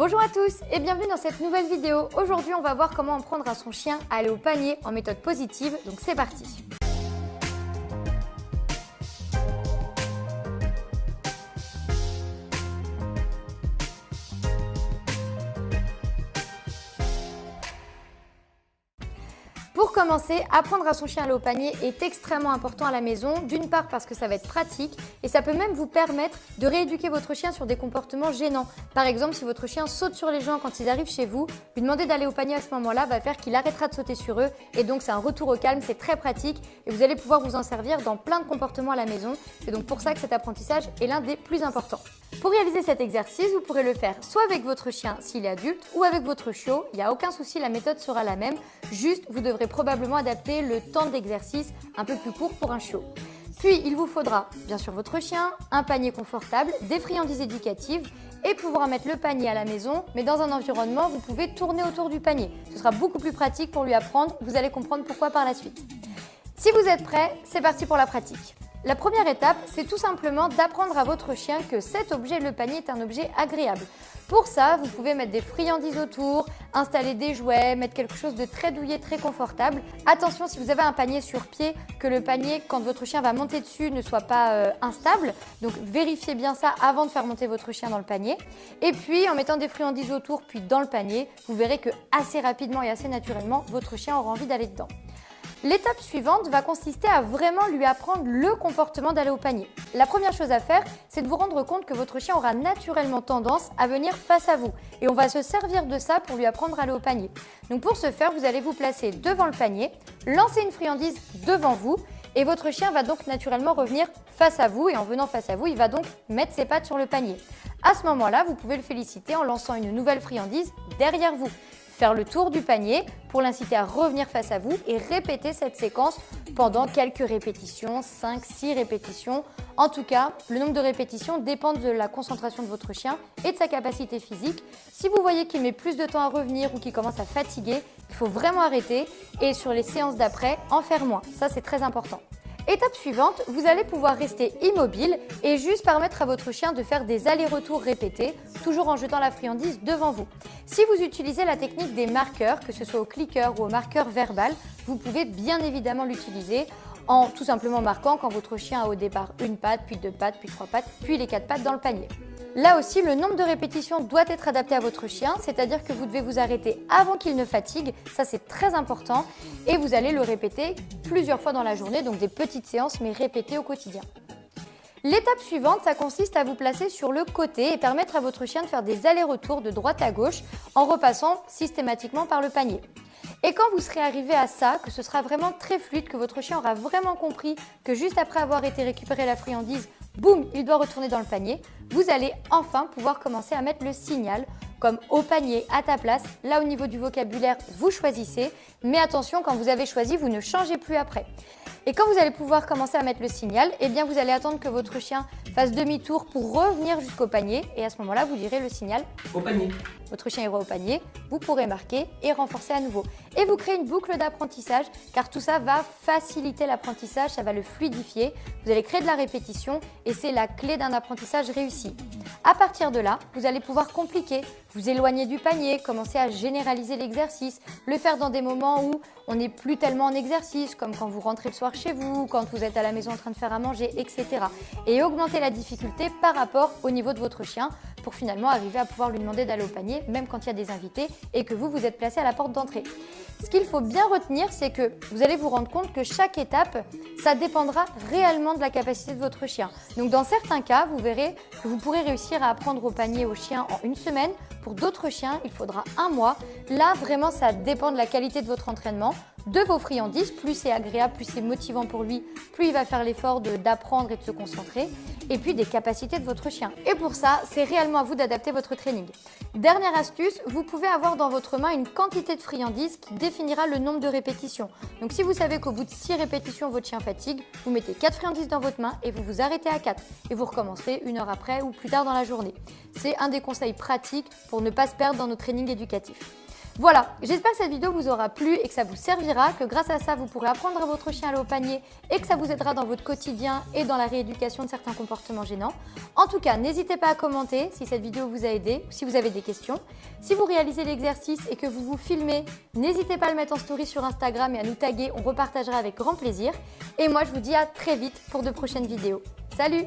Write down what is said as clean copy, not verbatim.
Bonjour à tous et bienvenue dans cette nouvelle vidéo. Aujourd'hui, on va voir comment apprendre à son chien à aller au panier en méthode positive, donc c'est parti. Pour commencer, apprendre à son chien à aller au panier est extrêmement important à la maison, d'une part parce que ça va être pratique et ça peut même vous permettre de rééduquer votre chien sur des comportements gênants. Par exemple, si votre chien saute sur les gens quand ils arrivent chez vous, lui demander d'aller au panier à ce moment-là va faire qu'il arrêtera de sauter sur eux et donc c'est un retour au calme, c'est très pratique et vous allez pouvoir vous en servir dans plein de comportements à la maison. C'est donc pour ça que cet apprentissage est l'un des plus importants. Pour réaliser cet exercice, vous pourrez le faire soit avec votre chien s'il est adulte ou avec votre chiot, il n'y a aucun souci, la méthode sera la même, juste vous devrez probablement adapter le temps d'exercice un peu plus court pour un chiot. Puis il vous faudra bien sûr votre chien, un panier confortable, des friandises éducatives et pouvoir mettre le panier à la maison, mais dans un environnement où vous pouvez tourner autour du panier. Ce sera beaucoup plus pratique pour lui apprendre, vous allez comprendre pourquoi par la suite. Si vous êtes prêts, c'est parti pour la pratique. La première étape, c'est tout simplement d'apprendre à votre chien que cet objet, le panier, est un objet agréable. Pour ça, vous pouvez mettre des friandises autour, installer des jouets, mettre quelque chose de très douillet, très confortable. Attention, si vous avez un panier sur pied, que le panier, quand votre chien va monter dessus, ne soit pas instable. Donc vérifiez bien ça avant de faire monter votre chien dans le panier. Et puis, en mettant des friandises autour, puis dans le panier, vous verrez que assez rapidement et assez naturellement, votre chien aura envie d'aller dedans. L'étape suivante va consister à vraiment lui apprendre le comportement d'aller au panier. La première chose à faire, c'est de vous rendre compte que votre chien aura naturellement tendance à venir face à vous. Et on va se servir de ça pour lui apprendre à aller au panier. Donc pour ce faire, vous allez vous placer devant le panier, lancer une friandise devant vous et votre chien va donc naturellement revenir face à vous. Et en venant face à vous, il va donc mettre ses pattes sur le panier. À ce moment-là, vous pouvez le féliciter en lançant une nouvelle friandise derrière vous. Faire le tour du panier pour l'inciter à revenir face à vous et répéter cette séquence pendant quelques répétitions, 5-6 répétitions. En tout cas, le nombre de répétitions dépend de la concentration de votre chien et de sa capacité physique. Si vous voyez qu'il met plus de temps à revenir ou qu'il commence à fatiguer, il faut vraiment arrêter et sur les séances d'après, en faire moins. Ça, c'est très important. Étape suivante, vous allez pouvoir rester immobile et juste permettre à votre chien de faire des allers-retours répétés, toujours en jetant la friandise devant vous. Si vous utilisez la technique des marqueurs, que ce soit au clicker ou au marqueur verbal, vous pouvez bien évidemment l'utiliser en tout simplement marquant quand votre chien a au départ une patte, puis deux pattes, puis trois pattes, puis les quatre pattes dans le panier. Là aussi, le nombre de répétitions doit être adapté à votre chien, c'est-à-dire que vous devez vous arrêter avant qu'il ne fatigue, ça c'est très important, et vous allez le répéter plusieurs fois dans la journée, donc des petites séances mais répétées au quotidien. L'étape suivante, ça consiste à vous placer sur le côté et permettre à votre chien de faire des allers-retours de droite à gauche en repassant systématiquement par le panier. Et quand vous serez arrivé à ça, que ce sera vraiment très fluide, que votre chien aura vraiment compris que juste après avoir été récupéré la friandise, boum, il doit retourner dans le panier, vous allez enfin pouvoir commencer à mettre le signal comme au panier, à ta place. Là, au niveau du vocabulaire, vous choisissez, mais attention, quand vous avez choisi, vous ne changez plus après. Et quand vous allez pouvoir commencer à mettre le signal, eh bien vous allez attendre que votre chien fasse demi-tour pour revenir jusqu'au panier et à ce moment-là, vous direz le signal au panier. Votre chien ira au panier, vous pourrez marquer et renforcer à nouveau. Et vous créez une boucle d'apprentissage car tout ça va faciliter l'apprentissage, ça va le fluidifier. Vous allez créer de la répétition et c'est la clé d'un apprentissage réussi. À partir de là, vous allez pouvoir compliquer, vous éloigner du panier, commencer à généraliser l'exercice, le faire dans des moments où on n'est plus tellement en exercice, comme quand vous rentrez le soir chez vous, quand vous êtes à la maison en train de faire à manger, etc. Et augmenter la difficulté par rapport au niveau de votre chien pour finalement arriver à pouvoir lui demander d'aller au panier, même quand il y a des invités et que vous êtes placé à la porte d'entrée. Ce qu'il faut bien retenir, c'est que vous allez vous rendre compte que chaque étape, ça dépendra réellement de la capacité de votre chien. Donc dans certains cas, vous verrez que vous pourrez réussir à apprendre au panier au chien en une semaine. Pour d'autres chiens, il faudra un mois. Là, vraiment, ça dépend de la qualité de votre entraînement, de vos friandises. Plus c'est agréable, plus c'est motivant pour lui, plus il va faire l'effort d'apprendre et de se concentrer. Et puis des capacités de votre chien. Et pour ça, c'est réellement à vous d'adapter votre training. Dernière astuce, vous pouvez avoir dans votre main une quantité de friandises qui définira le nombre de répétitions. Donc si vous savez qu'au bout de 6 répétitions, votre chien fatigue, vous mettez 4 friandises dans votre main et vous vous arrêtez à 4. Et vous recommencerez une heure après ou plus tard dans la journée. C'est un des conseils pratiques pour ne pas se perdre dans nos trainings éducatifs. Voilà, j'espère que cette vidéo vous aura plu et que ça vous servira, que grâce à ça, vous pourrez apprendre à votre chien à aller au panier et que ça vous aidera dans votre quotidien et dans la rééducation de certains comportements gênants. En tout cas, n'hésitez pas à commenter si cette vidéo vous a aidé ou si vous avez des questions. Si vous réalisez l'exercice et que vous vous filmez, n'hésitez pas à le mettre en story sur Instagram et à nous taguer, on repartagera avec grand plaisir. Et moi, je vous dis à très vite pour de prochaines vidéos. Salut!